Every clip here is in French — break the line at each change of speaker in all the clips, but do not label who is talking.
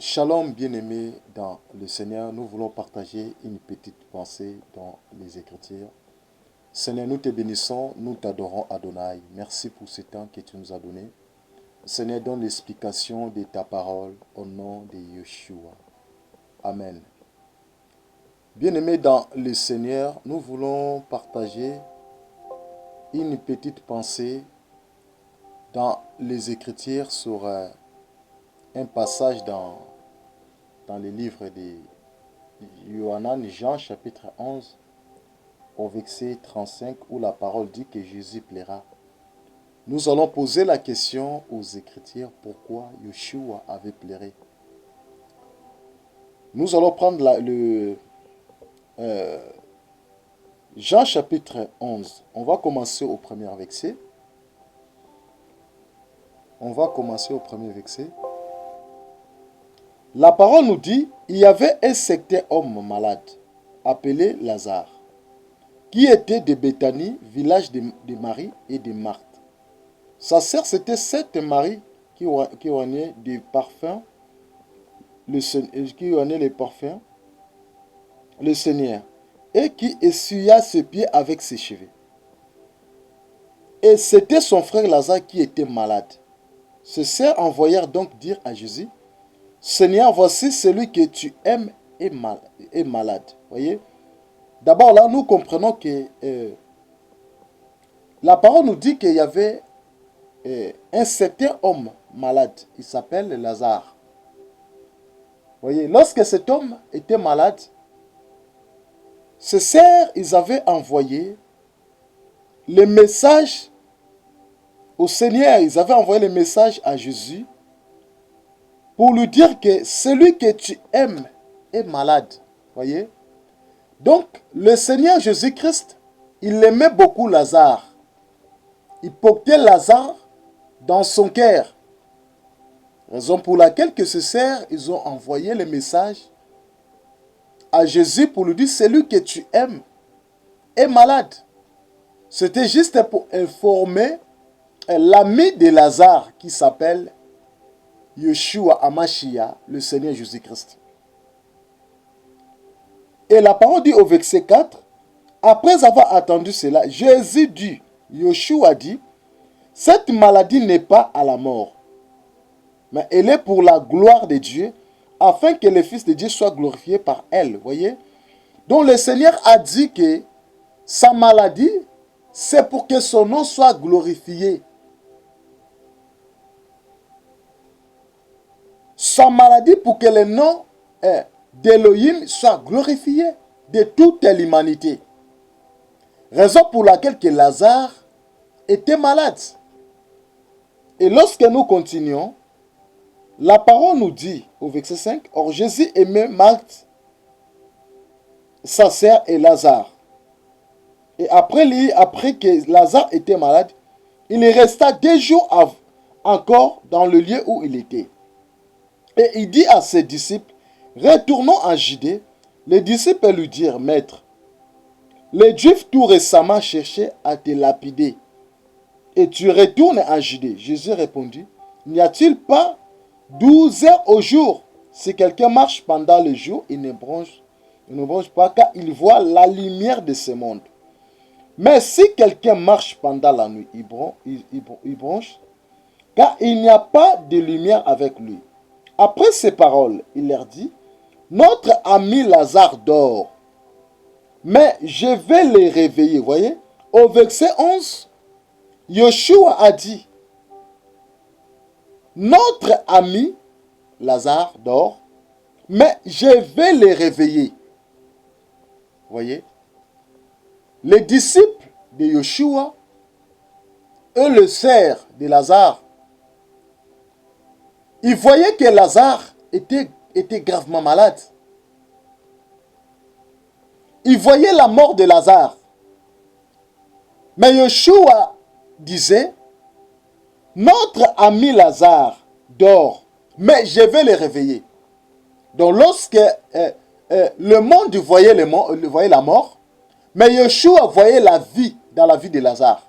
Shalom bien-aimés dans le Seigneur, nous voulons partager une petite pensée dans les Écritures. Seigneur, nous te bénissons, nous t'adorons Adonai. Merci pour ce temps que tu nous as donné. Seigneur, donne l'explication de ta parole au nom de Yeshua. Amen. Bien-aimés dans le Seigneur, nous voulons partager une petite pensée dans les Écritures sur un passage dans le livre de Yohanan, Jean chapitre 11, au verset 35, où la parole dit que Jésus plaira. Nous allons poser la question aux Écritures, pourquoi Yeshua avait pleuré. Nous allons prendre Jean chapitre 11. On va commencer au premier verset. La parole nous dit, il y avait un certain homme malade, appelé Lazare, qui était de Béthanie, village de Marie et de Marthe. Sa sœur, c'était cette Marie qui oignait des parfums, le Seigneur, et qui essuya ses pieds avec ses cheveux. Et c'était son frère Lazare qui était malade. Ses sœurs envoyèrent donc dire à Jésus, Seigneur, voici celui que tu aimes est malade. Voyez? D'abord là, nous comprenons que la parole nous dit qu'il y avait un certain homme malade. Il s'appelle Lazare. Voyez? Lorsque cet homme était malade, ses sœurs, ils avaient envoyé le message au Seigneur. Ils avaient envoyé le message à Jésus pour lui dire que celui que tu aimes est malade. Voyez? Donc, le Seigneur Jésus-Christ, il aimait beaucoup Lazare. Il portait Lazare dans son cœur. Raison pour laquelle que ses sœurs, ils ont envoyé le message à Jésus pour lui dire, celui que tu aimes est malade. C'était juste pour informer l'ami de Lazare qui s'appelle Yeshua Amashia, le Seigneur Jésus-Christ. Et la parole dit au verset 4, après avoir attendu cela, Jésus dit, Yeshua dit, cette maladie n'est pas à la mort, mais elle est pour la gloire de Dieu, afin que le Fils de Dieu soit glorifié par elle. Voyez? Donc le Seigneur a dit que sa maladie, c'est pour que son nom soit glorifié. Sa maladie pour que le nom d'Élohim soit glorifié de toute l'humanité. Raison pour laquelle que Lazare était malade. Et lorsque nous continuons, la parole nous dit au verset 5, or Jésus aimait Marthe, sa sœur et Lazare. Et après que Lazare était malade, il resta 2 jours encore dans le lieu où il était. Et il dit à ses disciples, retournons en Judée. Les disciples lui dirent, Maître, les Juifs tout récemment cherchaient à te lapider. Et tu retournes en Judée. Jésus répondit, n'y a-t-il pas 12 heures au jour? Si quelqu'un marche pendant le jour, il ne bronche pas, car il voit la lumière de ce monde. Mais si quelqu'un marche pendant la nuit, il bronche, car il n'y a pas de lumière avec lui. Après ces paroles, il leur dit, notre ami Lazare dort, mais je vais le réveiller. Voyez, au verset 11, Yeshua a dit, notre ami Lazare dort, mais je vais le réveiller. Voyez, les disciples de Yeshua, eux, le sœurs de Lazare, ils voyaient que Lazare était gravement malade. Ils voyaient la mort de Lazare. Mais Yeshua disait, notre ami Lazare dort, mais je vais le réveiller. Donc lorsque le monde voyait la mort, mais Yeshua voyait la vie dans la vie de Lazare.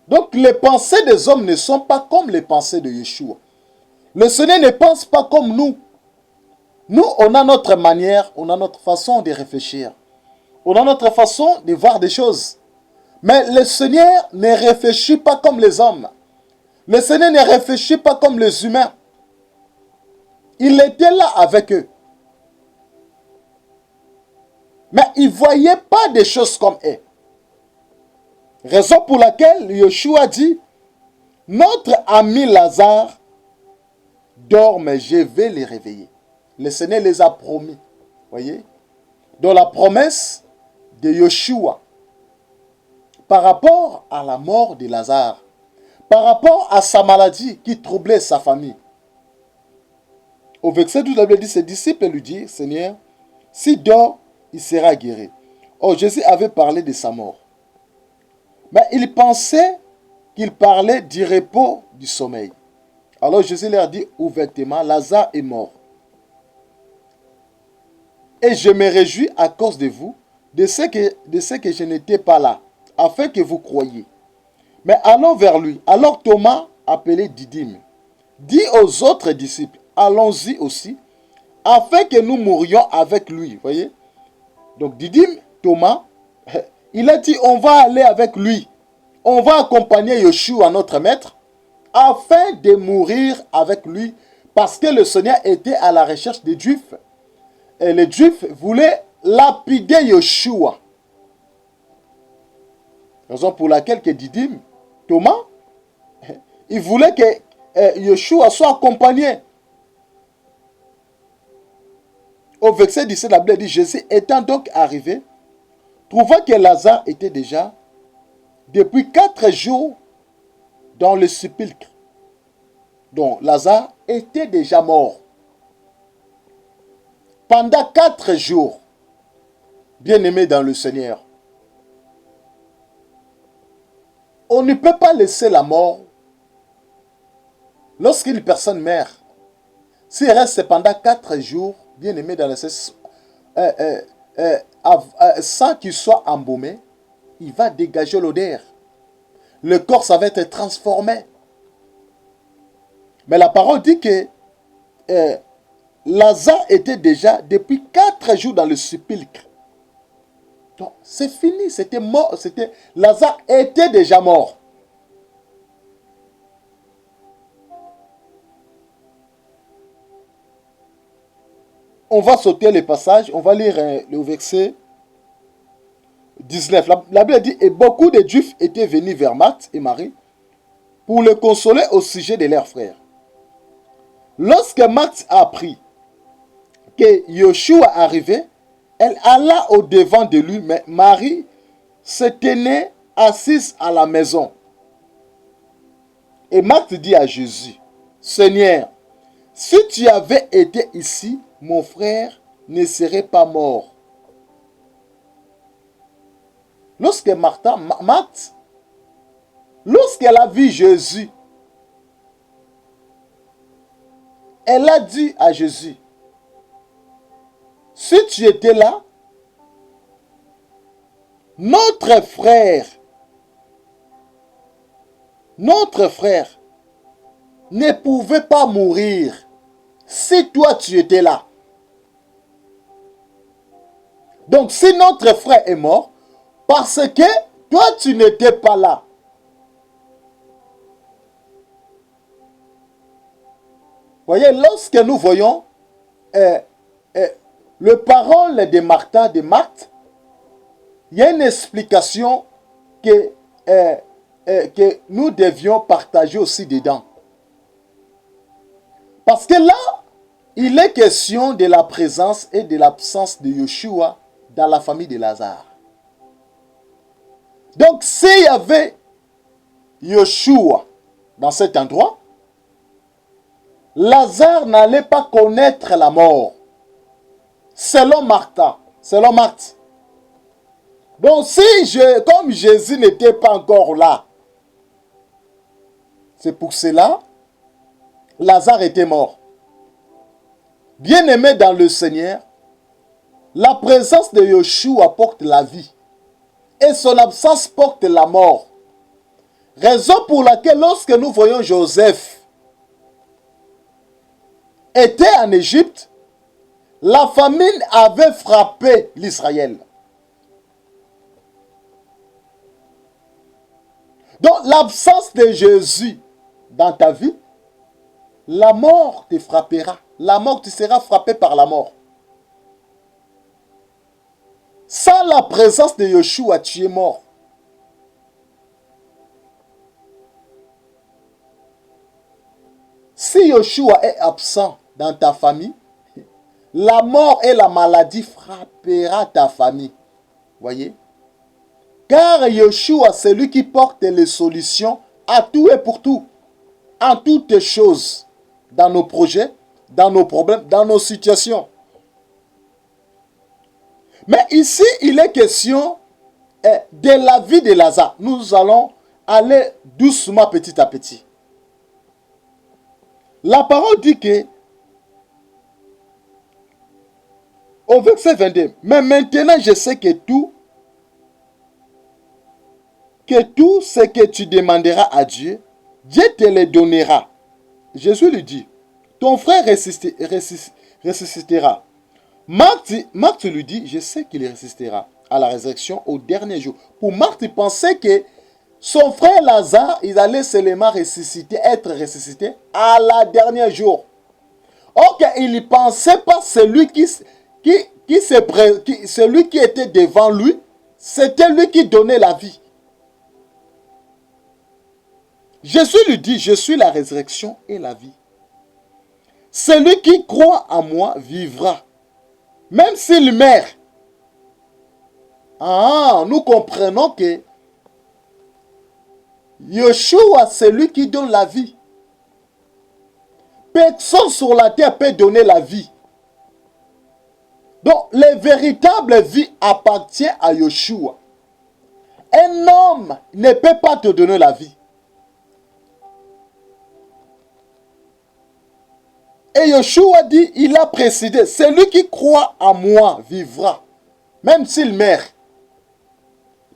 Donc les pensées des hommes ne sont pas comme les pensées de Yeshua. Le Seigneur ne pense pas comme nous. Nous, on a notre manière, on a notre façon de réfléchir. On a notre façon de voir des choses. Mais le Seigneur ne réfléchit pas comme les hommes. Le Seigneur ne réfléchit pas comme les humains. Il était là avec eux. Mais il ne voyait pas des choses comme eux. Raison pour laquelle Yeshua dit, notre ami Lazare dort, mais je vais les réveiller. Le Seigneur les a promis. Voyez? Dans la promesse de Yeshua, par rapport à la mort de Lazare, par rapport à sa maladie qui troublait sa famille. Au verset 12, la Bible dit, ses disciples lui disent, Seigneur, s'il dort, il sera guéri. Or, Jésus avait parlé de sa mort. Mais il pensait qu'il parlait du repos du sommeil. Alors Jésus leur dit ouvertement, Lazare est mort. Et je me réjouis à cause de vous, de ce que je n'étais pas là, afin que vous croyiez. Mais allons vers lui. Alors Thomas, appelé Didyme, dit aux autres disciples, allons-y aussi, afin que nous mourions avec lui. Voyez? Donc Didyme, Thomas, il a dit, on va aller avec lui. On va accompagner Yeshua, notre maître, afin de mourir avec lui, parce que le Seigneur était à la recherche des Juifs. Et les Juifs voulaient lapider Yeshua. Raison pour laquelle que Didyme, Thomas, il voulait que Yeshua soit accompagné. Au verset 17, la Bible dit, Jésus étant donc arrivé, trouvant que Lazare était déjà depuis 4 jours dans le sépulcre. Donc Lazare était déjà mort. Pendant 4 jours, bien-aimé dans le Seigneur, on ne peut pas laisser la mort lorsqu'une personne meurt. S'il reste pendant 4 jours, bien-aimé dans le Seigneur, sans qu'il soit embaumé, il va dégager l'odeur. Le corps, ça va être transformé. Mais la parole dit que Lazare était déjà depuis 4 jours dans le sépulcre. Donc, c'est fini, c'était mort. Lazare était déjà mort. On va sauter les passages, on va lire le verset 19. La Bible dit, et beaucoup de Juifs étaient venus vers Marthe et Marie pour le consoler au sujet de leurs frères. Lorsque Marthe a appris que Yeshua arrivait, elle alla au-devant de lui, mais Marie se tenait assise à la maison. Et Marthe dit à Jésus, Seigneur, si tu avais été ici, mon frère ne serait pas mort. Lorsque Marthe, lorsqu'elle a vu Jésus, elle a dit à Jésus, si tu étais là, notre frère ne pouvait pas mourir si toi tu étais là. Donc si notre frère est mort, parce que toi tu n'étais pas là. Voyez, lorsque nous voyons le parole de Martha, de Marthe, il y a une explication que nous devions partager aussi dedans. Parce que là, il est question de la présence et de l'absence de Yeshua dans la famille de Lazare. Donc, s'il y avait Yeshua dans cet endroit, Lazare n'allait pas connaître la mort. Selon Martha, selon Marthe. Donc, comme Jésus n'était pas encore là, c'est pour cela, Lazare était mort. Bien-aimé dans le Seigneur, la présence de Yeshua porte la vie. Et son absence porte la mort. Raison pour laquelle lorsque nous voyons Joseph, était en Égypte, la famine avait frappé l'Israël. Donc l'absence de Jésus dans ta vie, la mort te frappera. La mort, tu seras frappé par la mort. Sans la présence de Yeshua, tu es mort. Si Yeshua est absent dans ta famille, la mort et la maladie frappera ta famille. Voyez? Car Yeshua, c'est lui qui porte les solutions à tout et pour tout. En toutes choses. Dans nos projets, dans nos problèmes, dans nos situations. Mais ici, il est question de la vie de Lazare. Nous allons aller doucement, petit à petit. La parole dit que, au verset 22, mais maintenant je sais que tout ce que tu demanderas à Dieu, Dieu te le donnera. Jésus lui dit, ton frère ressuscitera. Marc lui dit, je sais qu'il ressuscitera à la résurrection au dernier jour. Pour Marc, il pensait que son frère Lazare, il allait seulement être ressuscité à la dernier jour. Or, il ne pensait pas celui celui qui était devant lui, c'était lui qui donnait la vie. Jésus lui dit, je suis la résurrection et la vie. Celui qui croit en moi vivra, même s'il meurt. Nous comprenons que Yeshua, c'est lui qui donne la vie. Personne sur la terre peut donner la vie. Donc, la véritable vie appartient à Yeshua. Un homme ne peut pas te donner la vie. Et Yeshua dit, il a précisé, celui qui croit en moi vivra, même s'il meurt.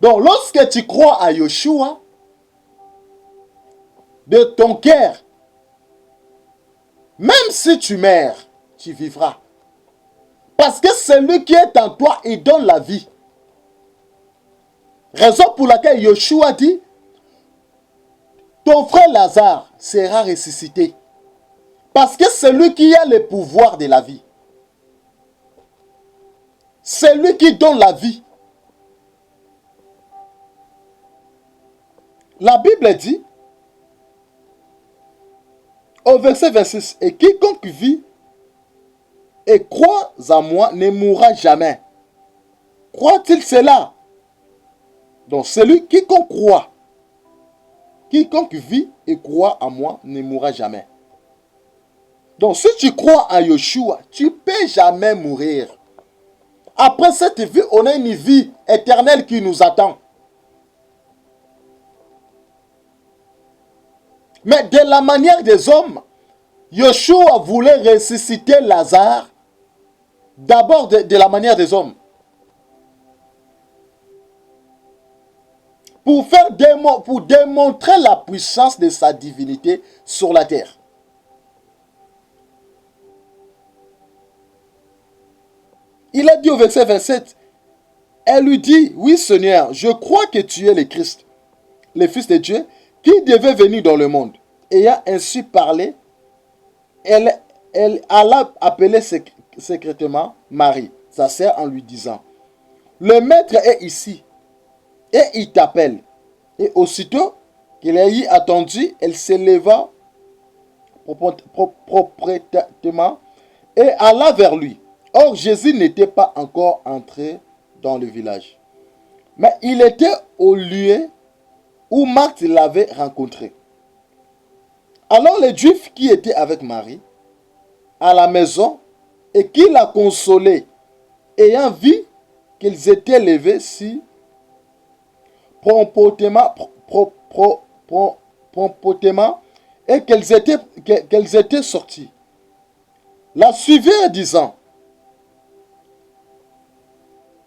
Donc, lorsque tu crois à Yeshua, de ton cœur, même si tu meurs, tu vivras. Parce que celui qui est en toi, il donne la vie. Raison pour laquelle Yeshua dit, ton frère Lazare sera ressuscité. Parce que c'est lui qui a le pouvoir de la vie. C'est lui qui donne la vie. La Bible dit, au verset 26, et quiconque vit et croit en moi ne mourra jamais. Croit-il cela? Donc celui quiconque vit et croit en moi ne mourra jamais. Donc si tu crois en Yeshua, tu ne peux jamais mourir. Après cette vie, on a une vie éternelle qui nous attend. Mais de la manière des hommes, Yeshua voulait ressusciter Lazare d'abord de la manière des hommes. Pour démontrer la puissance de sa divinité sur la terre. Il a dit au verset 27, elle lui dit, oui Seigneur, je crois que tu es le Christ, le Fils de Dieu, qui devait venir dans le monde. Ayant ainsi parlé, elle alla appeler secrètement Marie, sa sœur, en lui disant, le maître est ici, et il t'appelle. Et aussitôt qu'elle ait attendu, elle se leva proprement et alla vers lui. Or, Jésus n'était pas encore entré dans le village. Mais il était au lieu où Marthe l'avait rencontré. Alors les Juifs qui étaient avec Marie à la maison et qui la consolaient, ayant vu qu'ils étaient levés si promptement et qu'elles étaient sorties, la suivirent disant,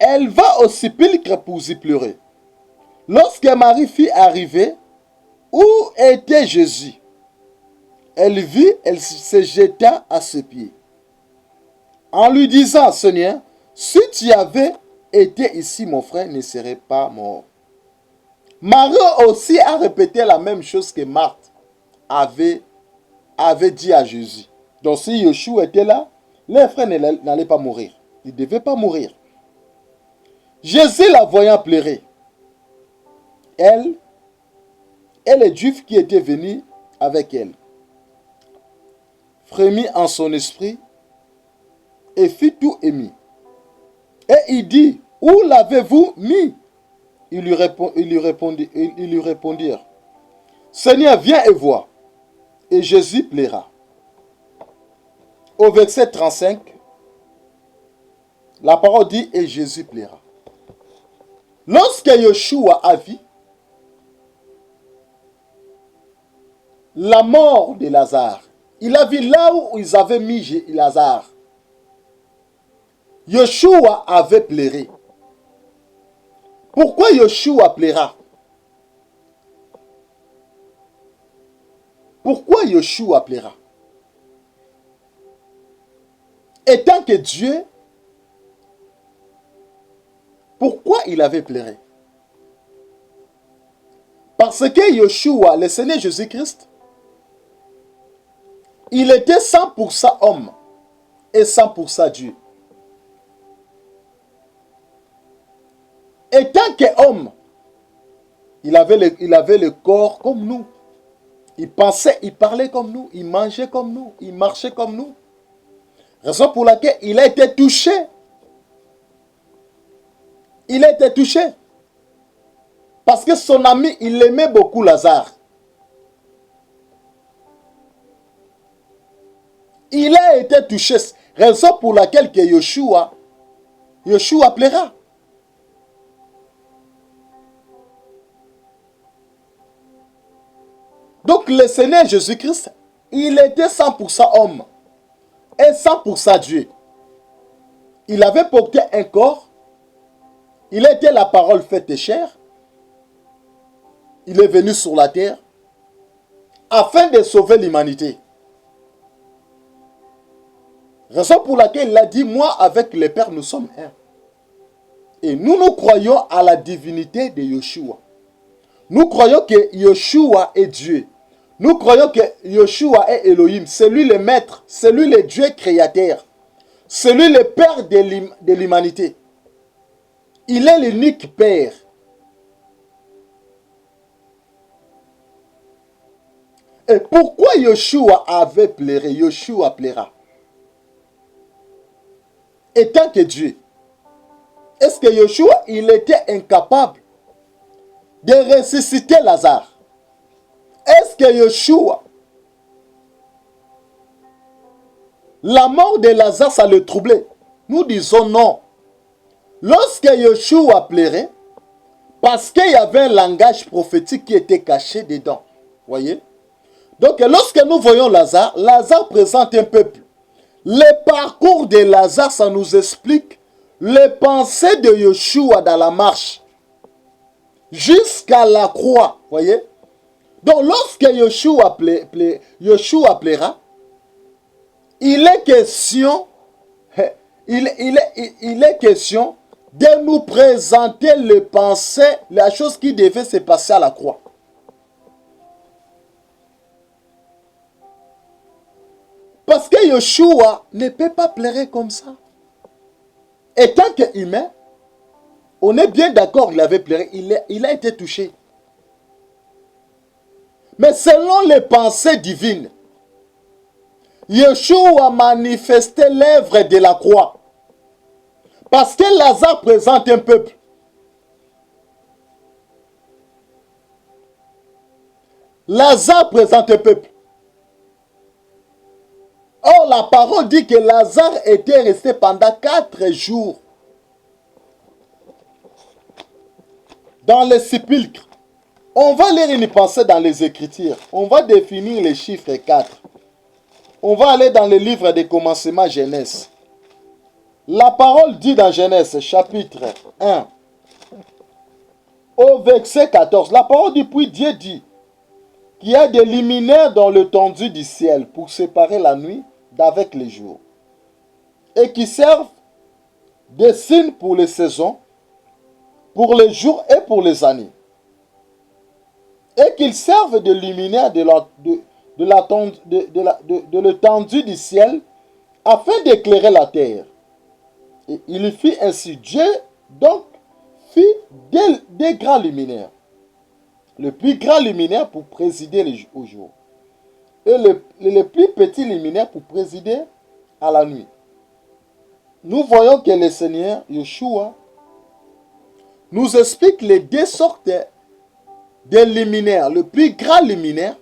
elle va au sépulcre pour y pleurer. Lorsque Marie fut arrivée, où était Jésus? Elle vit, elle se jeta à ses pieds, en lui disant, Seigneur, si tu avais été ici, mon frère ne serait pas mort. Marie aussi a répété la même chose que Marthe avait dit à Jésus. Donc si Yeshua était là, les frères n'allaient pas mourir. Ils ne devaient pas mourir. Jésus la voyant pleurer, elle et les Juifs qui étaient venus avec elle, frémit en son esprit et fit tout ému. Et il dit, où l'avez-vous mis? Ils lui répondirent, Seigneur, viens et vois. Et Jésus pleura. Au verset 35, la parole dit, et Jésus pleura. Lorsque Yeshua a vu la mort de Lazare, il a vu là où ils avaient mis Lazare. Yeshua avait pleuré. Pourquoi Yeshua pleura? Pourquoi Yeshua pleura? Étant que Dieu, pourquoi il avait pleuré? Parce que Yeshua, le Seigneur Jésus-Christ, il était 100% homme et 100% Dieu. Étant qu'homme, il avait le corps comme nous. Il pensait, il parlait comme nous, il mangeait comme nous, il marchait comme nous. Raison pour laquelle il a été touché. Il a été touché. Parce que son ami, il aimait beaucoup Lazare. Il a été touché. Raison pour laquelle que Yeshua pleura. Donc le Seigneur Jésus-Christ, il était 100% homme et 100% Dieu. Il avait porté un corps. Il était la parole faite chair. Il est venu sur la terre afin de sauver l'humanité. Raison pour laquelle il a dit, moi avec le Père nous sommes un. Et nous croyons à la divinité de Yeshua. Nous croyons que Yeshua est Dieu. Nous croyons que Yeshua est Elohim. C'est lui le maître, c'est lui le Dieu créateur. C'est lui le Père de l'humanité. Il est l'unique Père. Et pourquoi Yeshua avait pleuré? Yeshua pleura. Étant que Dieu, est-ce que Yeshua, il était incapable de ressusciter Lazare? Est-ce que Yeshua, la mort de Lazare, ça le troublait? Nous disons non. Lorsque Yeshua pleurait, parce qu'il y avait un langage prophétique qui était caché dedans. Voyez? Donc lorsque nous voyons Lazare, Lazare présente un peuple. Le parcours de Lazare, ça nous explique les pensées de Yeshua dans la marche. Jusqu'à la croix. Voyez? Donc lorsque Yeshua plaira, il est question de nous présenter les pensées, la chose qui devait se passer à la croix. Parce que Yeshua ne peut pas pleurer comme ça. Étant qu'humain, on est bien d'accord qu'il avait pleuré, il a été touché. Mais selon les pensées divines, Yeshua a manifesté l'œuvre de la croix. Parce que Lazare présente un peuple. Lazare présente un peuple. Or, la parole dit que Lazare était resté pendant 4 jours dans le sépulcre. On va lire une pensée dans les Écritures. On va définir les chiffres 4. On va aller dans le livre des commencements Genèse. La parole dit dans Genèse chapitre 1 au verset 14. La parole dit, puis Dieu dit qui a des luminaires dans l'étendue du ciel pour séparer la nuit d'avec les jours, et qui servent de signes pour les saisons, pour les jours et pour les années, et qu'ils servent de luminaires de l'étendue du ciel afin d'éclairer la terre. Et il fit ainsi. Dieu donc fit des grands luminaires. Le plus grand luminaire pour présider au jour. Et le plus petit luminaire pour présider à la nuit. Nous voyons que le Seigneur Yeshua nous explique les deux sortes de luminaires. Le plus grand luminaire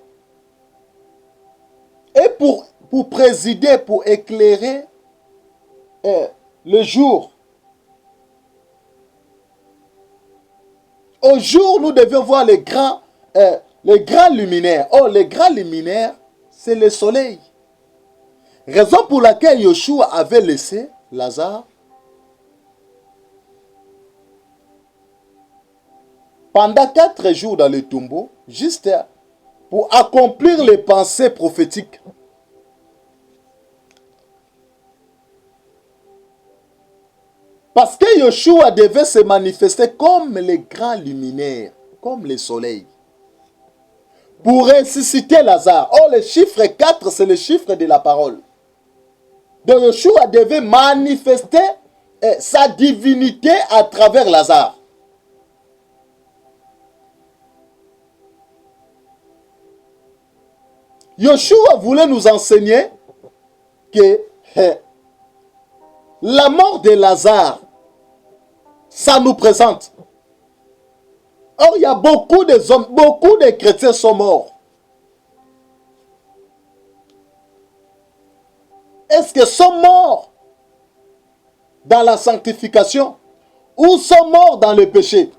est pour présider, pour éclairer le jour. Au jour, nous devions voir les grands luminaires. Oh, les grands luminaires, c'est le soleil. Raison pour laquelle Yeshua avait laissé Lazare pendant 4 jours dans le tombeau, juste pour accomplir les pensées prophétiques. Parce que Yeshua devait se manifester comme les grands luminaires, comme le soleil, pour ressusciter Lazare. Oh, le chiffre 4, c'est le chiffre de la parole. Donc Yeshua devait manifester sa divinité à travers Lazare. Yeshua voulait nous enseigner que la mort de Lazare, ça nous présente. Or, il y a beaucoup de chrétiens sont morts. Est-ce qu'ils sont morts dans la sanctification ou sont morts dans le péché?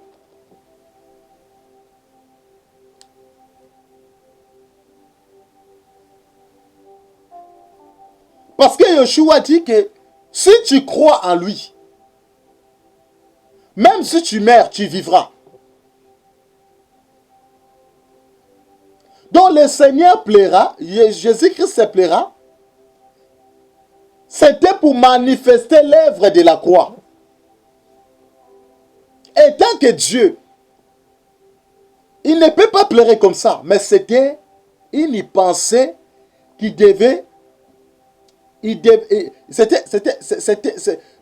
Parce que Yeshua dit que si tu crois en lui, même si tu meurs, tu vivras. Donc le Seigneur plaira, Jésus-Christ se plaira. C'était pour manifester l'œuvre de la croix. Et tant que Dieu, il ne peut pas pleurer comme ça, mais c'était une pensée qui devait.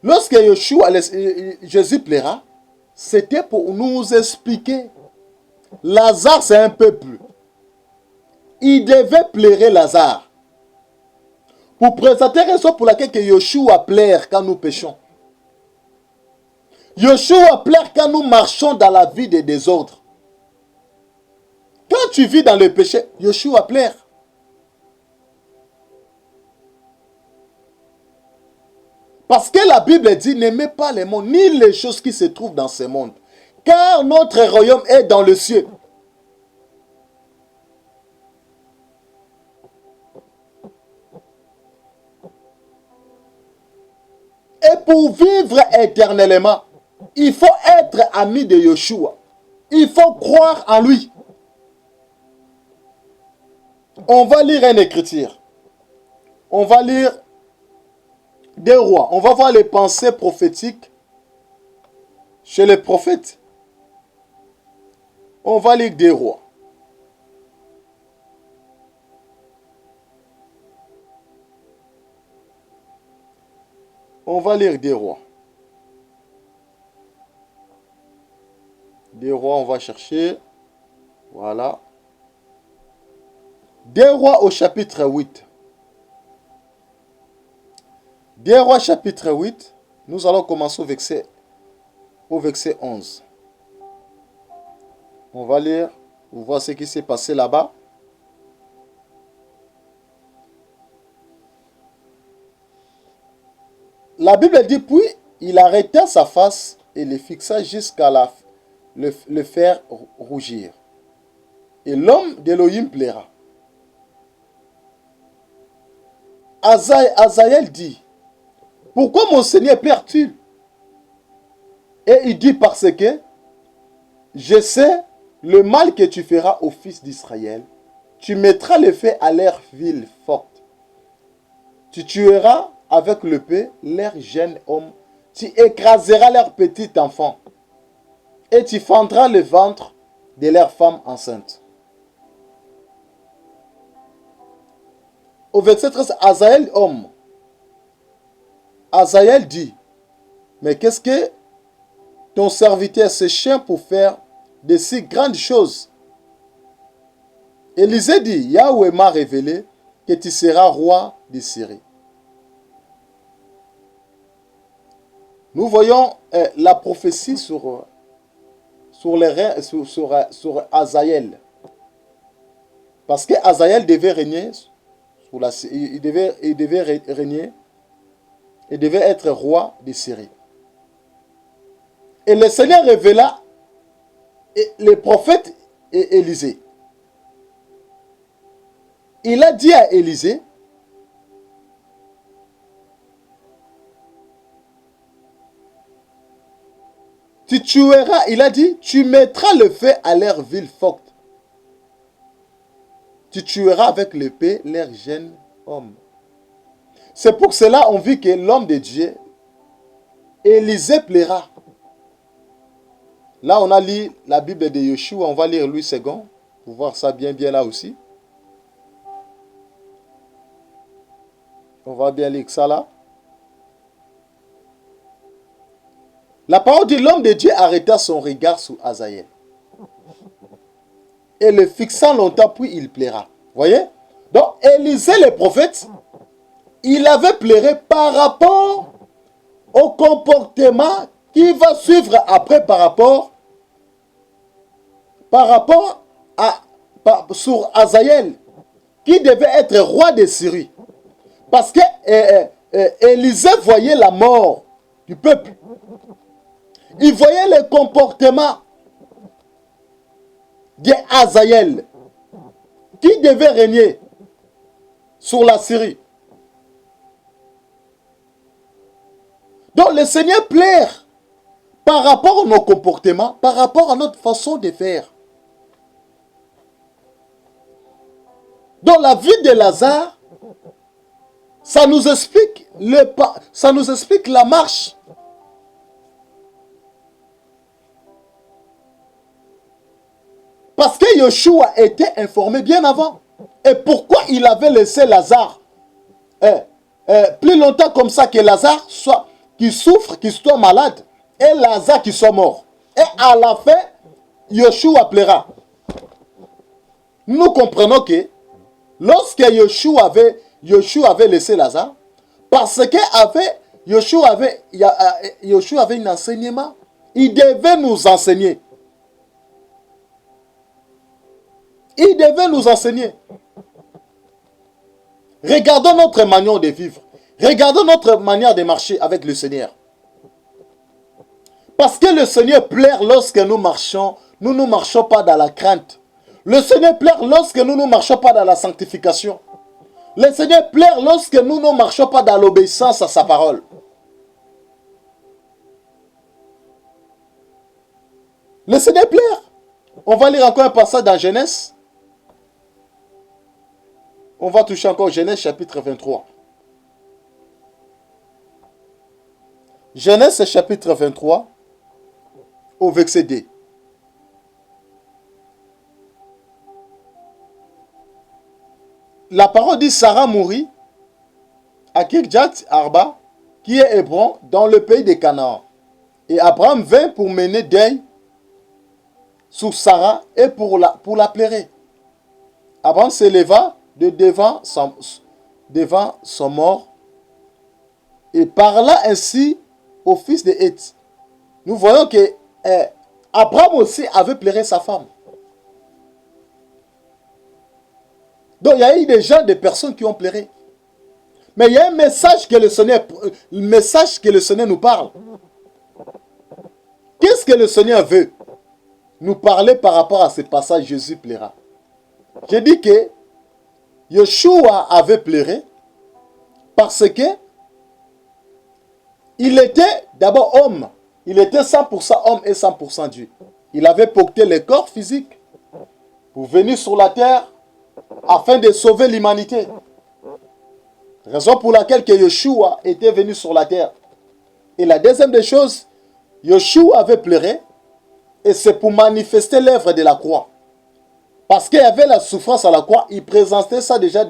Lorsque Yeshua, Jésus plaira, c'était pour nous expliquer. Lazare, c'est un peuple. Il devait pleurer Lazare. Pour présenter raison pour laquelle Yeshua pleure quand nous péchons. Yeshua pleure quand nous marchons dans la vie des désordres. Quand tu vis dans le péché, Yeshua pleure. Parce que la Bible dit, n'aimez pas les mondes, ni les choses qui se trouvent dans ce monde. Car notre royaume est dans le ciel. Et pour vivre éternellement, il faut être ami de Yeshua. Il faut croire en lui. On va lire une écriture. On va lire des rois. On va voir les pensées prophétiques chez les prophètes. On va lire des rois. On va lire des rois. Des rois, on va chercher. Voilà. Des rois au chapitre 8. Des rois chapitre 8. Nous allons commencer au verset 11. On va lire. Vous voyez ce qui s'est passé là-bas. La Bible dit, puis il arrêta sa face et le fixa jusqu'à le faire rougir. Et l'homme d'Élohim plaira. Azaël dit, pourquoi mon Seigneur pleure-t-il? Et il dit, parce que je sais le mal que tu feras aux fils d'Israël tu mettras le feu à leur ville forte. Tu tueras avec l'épée leurs jeunes hommes. Tu écraseras leurs petits enfants. Et tu fendras le ventre de leurs femmes enceintes. Au verset 13, Azaël, homme. Azaël dit, mais qu'est-ce que ton serviteur se chien pour faire de si grandes choses? Élisée dit, Yahweh m'a révélé que tu seras roi de Syrie. Nous voyons la prophétie sur Azaël. Parce que Azaël devait régner, il devait régner, et devait être roi de Syrie. Et le Seigneur révéla le prophète et Élisée. Il a dit à Élisée, tu tueras, il a dit, tu mettras le feu à leur ville forte. Tu tueras avec l'épée leurs jeunes hommes. C'est pour cela on vit que l'homme de Dieu, Élisée, plaira. Là, on a lu la Bible de Yeshua, on va lire Louis II, pour voir ça bien là aussi. On va bien lire ça là. La parole dit, l'homme de Dieu arrêta son regard sur Azaël. Et le fixant longtemps, puis il plaira. Voyez? Donc, Élisée le prophète, il avait pleuré par rapport au comportement qui va suivre après par rapport sur Azaël, qui devait être roi de Syrie. Parce que Élisée voyait la mort du peuple. Il voyait le comportement d'Azaël, qui devait régner sur la Syrie. Donc le Seigneur plaire par rapport à nos comportements, par rapport à notre façon de faire. Dans la vie de Lazare, ça nous explique la marche. Parce que Yeshua était informé bien avant. Et pourquoi il avait laissé Lazare plus longtemps comme ça, que Lazare qui souffre, qui soit malade, et Lazare qui soit mort. Et à la fin, Yeshua plaira. Nous comprenons que lorsque Yeshua avait laissé Lazare, parce que Yeshua avait un enseignement, il devait nous enseigner. Il devait nous enseigner. Regardons notre manière de vivre. Regardons notre manière de marcher avec le Seigneur. Parce que le Seigneur plaire lorsque nous ne marchons pas dans la crainte. Le Seigneur plaire lorsque nous ne marchons pas dans la sanctification. Le Seigneur plaire lorsque nous ne marchons pas dans l'obéissance à sa parole. Le Seigneur plaire. On va lire encore un passage dans Genèse. On va toucher encore Genèse chapitre 23. Genèse chapitre 23 au verset 2. La parole dit, Sarah mourut à Kirjat Arba, qui est Hébron, dans le pays de Canaan. Et Abraham vint pour mener deuil sur Sarah et pour la plairer. Abraham s'éleva de devant son mort et parla ainsi au fils de Heth. Nous voyons que Abraham aussi avait pleuré sa femme. Donc il y a eu des personnes qui ont pleuré. Mais il y a un message que le Seigneur nous parle. Qu'est-ce que le Seigneur veut nous parler par rapport à ce passage? Jésus plaira. J'ai dit que Yeshua avait pleuré parce que il était d'abord homme. Il était 100% homme et 100% Dieu. Il avait porté le corps physique pour venir sur la terre afin de sauver l'humanité. Raison pour laquelle que Yeshua était venu sur la terre. Et la deuxième des choses, Yeshua avait pleuré, et c'est pour manifester l'œuvre de la croix. Parce qu'il y avait la souffrance à la croix, il présentait ça déjà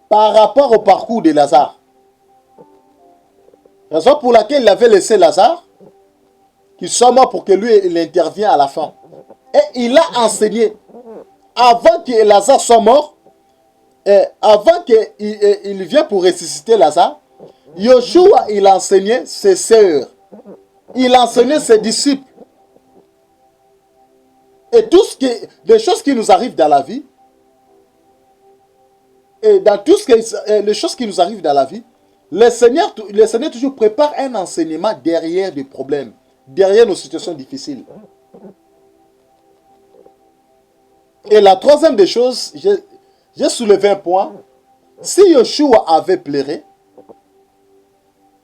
par rapport au parcours de Lazare. Raison pour laquelle il avait laissé Lazare, qui soit mort pour que lui, il intervienne à la fin. Et il a enseigné, avant que Lazare soit mort, avant qu'il vienne pour ressusciter Lazare, Yeshua, il enseignait ses sœurs. Il enseignait ses disciples. Et tout ce qui, les choses qui nous arrivent dans la vie, et dans tout ce que, les choses qui nous arrivent dans la vie, le Seigneur toujours prépare un enseignement derrière des problèmes, derrière nos situations difficiles. Et la troisième des choses, j'ai soulevé un point. Si Yeshua avait pleuré,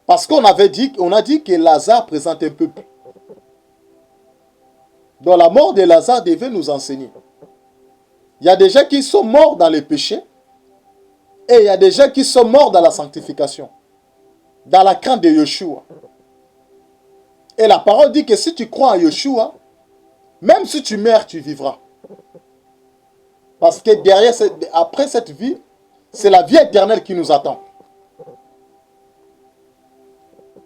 parce qu'on a dit que Lazare présente un peuple. Donc la mort de Lazare devait nous enseigner. Il y a des gens qui sont morts dans les péchés, et il y a des gens qui sont morts dans la sanctification, dans la crainte de Yeshua. Et la parole dit que si tu crois en Yeshua, même si tu meurs, tu vivras. Parce que derrière, après cette vie, c'est la vie éternelle qui nous attend.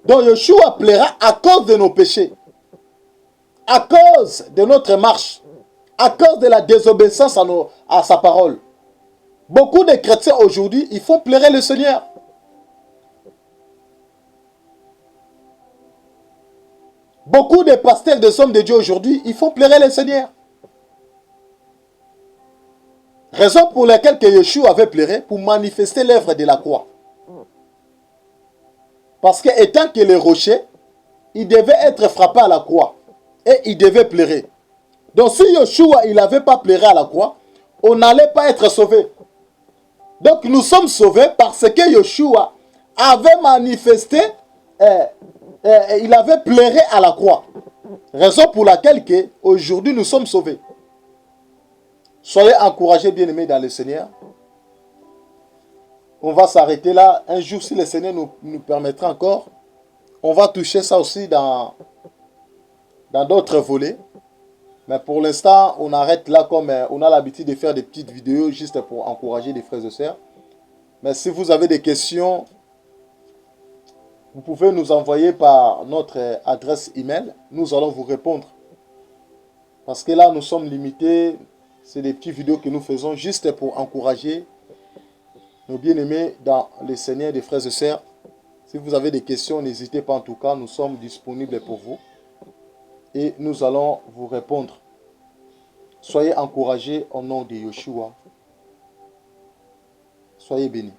Donc Yeshua plaira à cause de nos péchés, à cause de notre marche, à cause de la désobéissance à sa parole. Beaucoup de chrétiens aujourd'hui, ils font pleurer le Seigneur. Beaucoup de pasteurs, des hommes de Dieu aujourd'hui, ils font pleurer le Seigneur. Raison pour laquelle que Yeshua avait pleuré, pour manifester l'œuvre de la croix. Parce que étant que le rocher, il devait être frappé à la croix. Et il devait pleurer. Donc si Yeshua, il n'avait pas pleuré à la croix, on n'allait pas être sauvé. Donc nous sommes sauvés parce que Yeshua avait manifesté, il avait pleuré à la croix. Raison pour laquelle aujourd'hui nous sommes sauvés. Soyez encouragés, bien-aimés dans le Seigneur. On va s'arrêter là. Un jour, si le Seigneur nous permettra encore, on va toucher ça aussi dans d'autres volets. Mais pour l'instant, on arrête là comme on a l'habitude de faire des petites vidéos juste pour encourager les frères et sœurs. Mais si vous avez des questions, vous pouvez nous envoyer par notre adresse email. Nous allons vous répondre. Parce que là, nous sommes limités. C'est des petites vidéos que nous faisons juste pour encourager nos bien-aimés dans le Seigneur des frères et sœurs. Si vous avez des questions, n'hésitez pas en tout cas. Nous sommes disponibles pour vous. Et nous allons vous répondre. Soyez encouragés au nom de Yeshua. Soyez bénis.